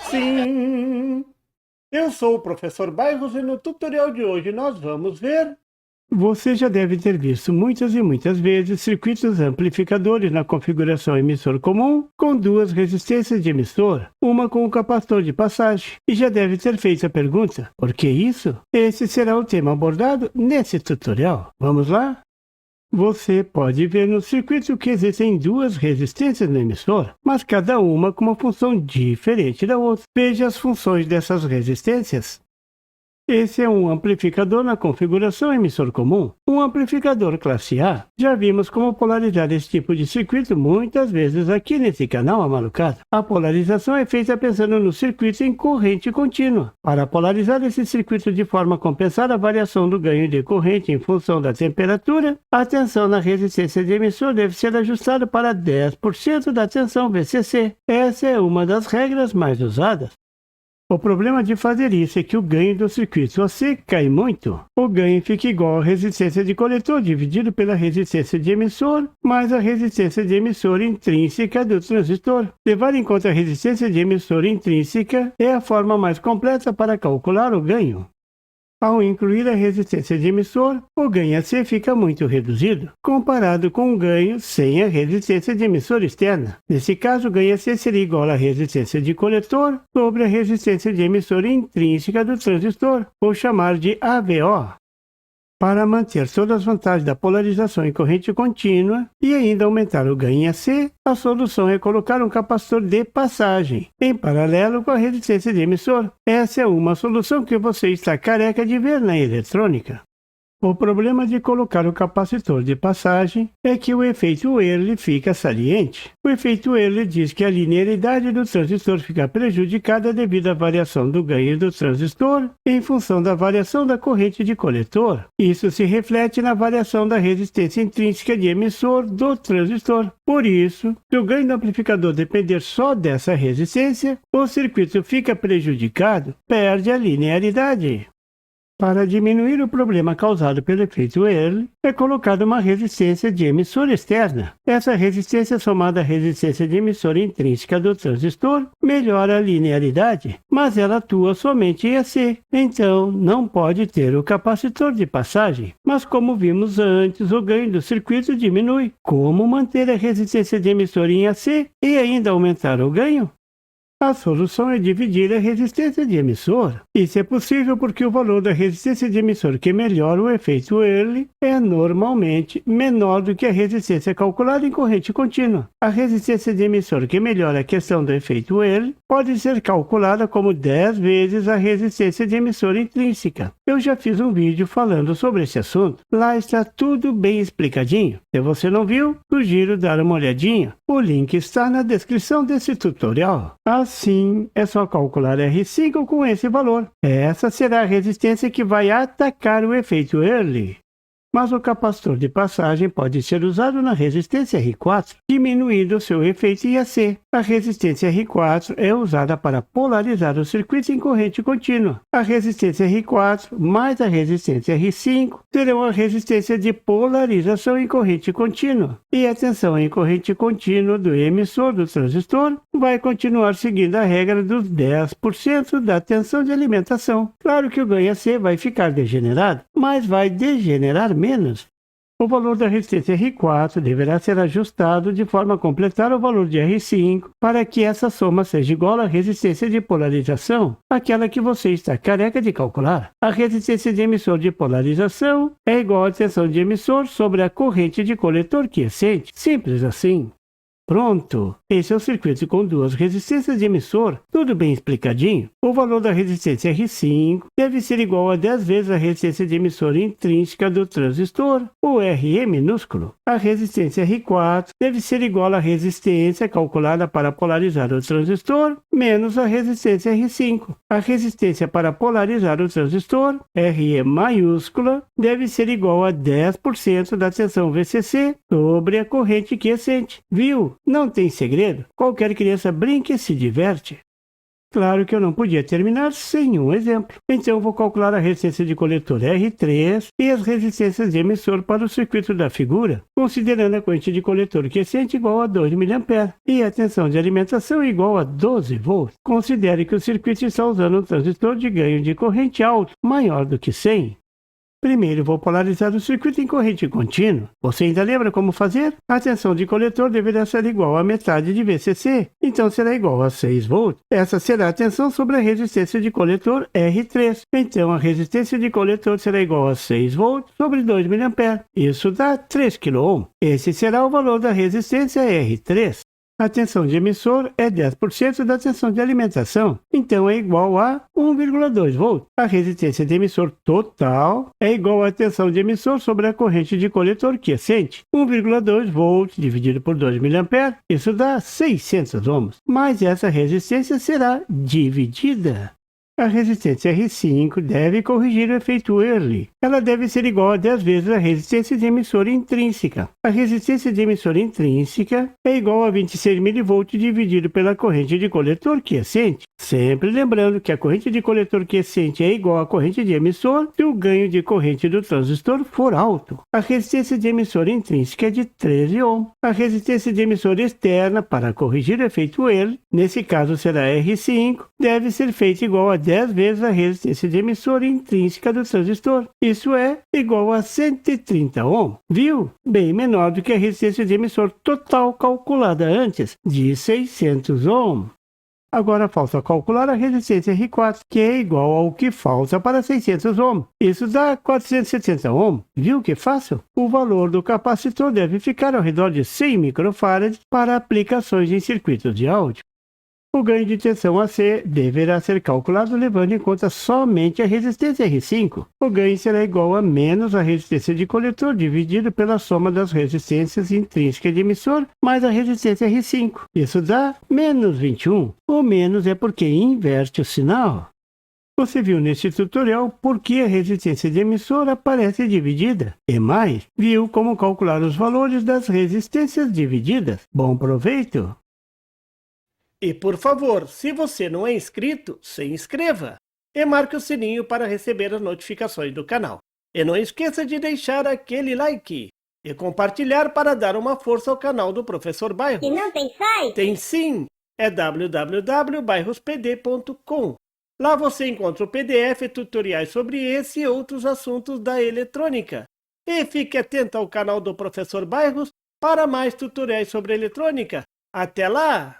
Sim, eu sou o professor Bairros e no tutorial de hoje nós vamos ver... Você já deve ter visto muitas e muitas vezes circuitos amplificadores na configuração emissor comum com duas resistências de emissor, uma com um capacitor de passagem, e já deve ter feito a pergunta: por que isso? Esse será o tema abordado nesse tutorial. Vamos lá? Você pode ver no circuito que existem duas resistências no emissor, mas cada uma com uma função diferente da outra. Veja as funções dessas resistências. Esse é um amplificador na configuração emissor comum, um amplificador classe A. Já vimos como polarizar esse tipo de circuito muitas vezes aqui nesse canal Amalucado. A polarização é feita pensando no circuito em corrente contínua. Para polarizar esse circuito de forma a compensar a variação do ganho de corrente em função da temperatura, a tensão na resistência de emissor deve ser ajustada para 10% da tensão VCC. Essa é uma das regras mais usadas. O problema de fazer isso é que o ganho do circuito AC cai muito. O ganho fica igual à resistência de coletor dividido pela resistência de emissor mais a resistência de emissor intrínseca do transistor. Levar em conta a resistência de emissor intrínseca é a forma mais completa para calcular o ganho. Ao incluir a resistência de emissor, o ganho AC fica muito reduzido, comparado com o ganho sem a resistência de emissor externa. Nesse caso, o ganho AC seria igual à resistência de coletor sobre a resistência de emissor intrínseca do transistor, ou chamar de AVO. Para manter todas as vantagens da polarização em corrente contínua e ainda aumentar o ganho em AC, a solução é colocar um capacitor de passagem, em paralelo com a resistência de emissor. Essa é uma solução que você está careca de ver na eletrônica. O problema de colocar o capacitor de passagem é que o efeito Early fica saliente. O efeito Early diz que a linearidade do transistor fica prejudicada devido à variação do ganho do transistor em função da variação da corrente de coletor. Isso se reflete na variação da resistência intrínseca de emissor do transistor. Por isso, se o ganho do amplificador depender só dessa resistência, o circuito fica prejudicado, perde a linearidade. Para diminuir o problema causado pelo efeito Early, é colocada uma resistência de emissor externa. Essa resistência, somada à resistência de emissor intrínseca do transistor, melhora a linearidade, mas ela atua somente em AC, então não pode ter o capacitor de passagem. Mas como vimos antes, o ganho do circuito diminui. Como manter a resistência de emissor em AC e ainda aumentar o ganho? A solução é dividir a resistência de emissor. Isso é possível porque o valor da resistência de emissor que melhora o efeito Early é normalmente menor do que a resistência calculada em corrente contínua. A resistência de emissor que melhora a questão do efeito Early pode ser calculada como 10 vezes a resistência de emissor intrínseca. Eu já fiz um vídeo falando sobre esse assunto. Lá está tudo bem explicadinho. Se você não viu, sugiro dar uma olhadinha. O link está na descrição desse tutorial. Assim, é só calcular R5 com esse valor. Essa será a resistência que vai atacar o efeito Early. Mas o capacitor de passagem pode ser usado na resistência R4, diminuindo seu efeito em AC. A resistência R4 é usada para polarizar o circuito em corrente contínua. A resistência R4 mais a resistência R5 terão a resistência de polarização em corrente contínua. E a tensão em corrente contínua do emissor do transistor vai continuar seguindo a regra dos 10% da tensão de alimentação. Claro que o ganho AC vai ficar degenerado, mas vai degenerar menos. O valor da resistência R4 deverá ser ajustado de forma a completar o valor de R5 para que essa soma seja igual à resistência de polarização, aquela que você está careca de calcular. A resistência de emissor de polarização é igual à tensão de emissor sobre a corrente de coletor quiescente. Simples assim. Pronto! Esse é o circuito com duas resistências de emissor, tudo bem explicadinho. O valor da resistência R5 deve ser igual a 10 vezes a resistência de emissor intrínseca do transistor, o RE minúsculo. A resistência R4 deve ser igual à resistência calculada para polarizar o transistor, menos a resistência R5. A resistência para polarizar o transistor, RE maiúscula, deve ser igual a 10% da tensão VCC sobre a corrente quiescente. Viu? Não tem segredo. Qualquer criança brinca e se diverte. Claro que eu não podia terminar sem um exemplo. Então vou calcular a resistência de coletor R3 e as resistências de emissor para o circuito da figura, considerando a corrente de coletor quiescente igual a 2 mA e a tensão de alimentação igual a 12 volts. Considere que o circuito está usando um transistor de ganho de corrente alto, maior do que 100. Primeiro vou polarizar o circuito em corrente contínua. Você ainda lembra como fazer? A tensão de coletor deverá ser igual à metade de VCC, então será igual a 6 volts. Essa será a tensão sobre a resistência de coletor R3. Então a resistência de coletor será igual a 6 volts sobre 2 mA. Isso dá 3 kΩ. Esse será o valor da resistência R3. A tensão de emissor é 10% da tensão de alimentação, então é igual a 1,2 volts. A resistência de emissor total é igual à tensão de emissor sobre a corrente de coletor quiescente. 1,2 volts dividido por 2 mA, isso dá 600 ohms. Mas essa resistência será dividida. A resistência R5 deve corrigir o efeito Early. Ela deve ser igual a 10 vezes a resistência de emissor intrínseca. A resistência de emissor intrínseca é igual a 26 mV dividido pela corrente de coletor quiescente. Sempre lembrando que a corrente de coletor quiescente é igual à corrente de emissor se o ganho de corrente do transistor for alto. A resistência de emissor intrínseca é de 13 ohm. A resistência de emissor externa para corrigir o efeito Early, nesse caso será R5, deve ser feita igual a 10 vezes a resistência de emissor intrínseca do transistor. Isso é igual a 130 ohm. Viu? Bem menor do que a resistência de emissor total calculada antes, de 600 ohm. Agora falta calcular a resistência R4, que é igual ao que falta para 600 ohm. Isso dá 470 ohm. Viu que fácil? O valor do capacitor deve ficar ao redor de 100 microfarads para aplicações em circuitos de áudio. O ganho de tensão AC deverá ser calculado levando em conta somente a resistência R5. O ganho será igual a menos a resistência de coletor dividido pela soma das resistências intrínsecas de emissor mais a resistência R5. Isso dá menos 21. O menos é porque inverte o sinal. Você viu nesse tutorial por que a resistência de emissor aparece dividida. E mais, viu como calcular os valores das resistências divididas. Bom proveito! E por favor, se você não é inscrito, se inscreva e marque o sininho para receber as notificações do canal. E não esqueça de deixar aquele like e compartilhar para dar uma força ao canal do Professor Bairros. E não tem site? Tem sim, é www.bairrospd.com. Lá você encontra o PDF e tutoriais sobre esse e outros assuntos da eletrônica. E fique atento ao canal do Professor Bairros para mais tutoriais sobre eletrônica. Até lá!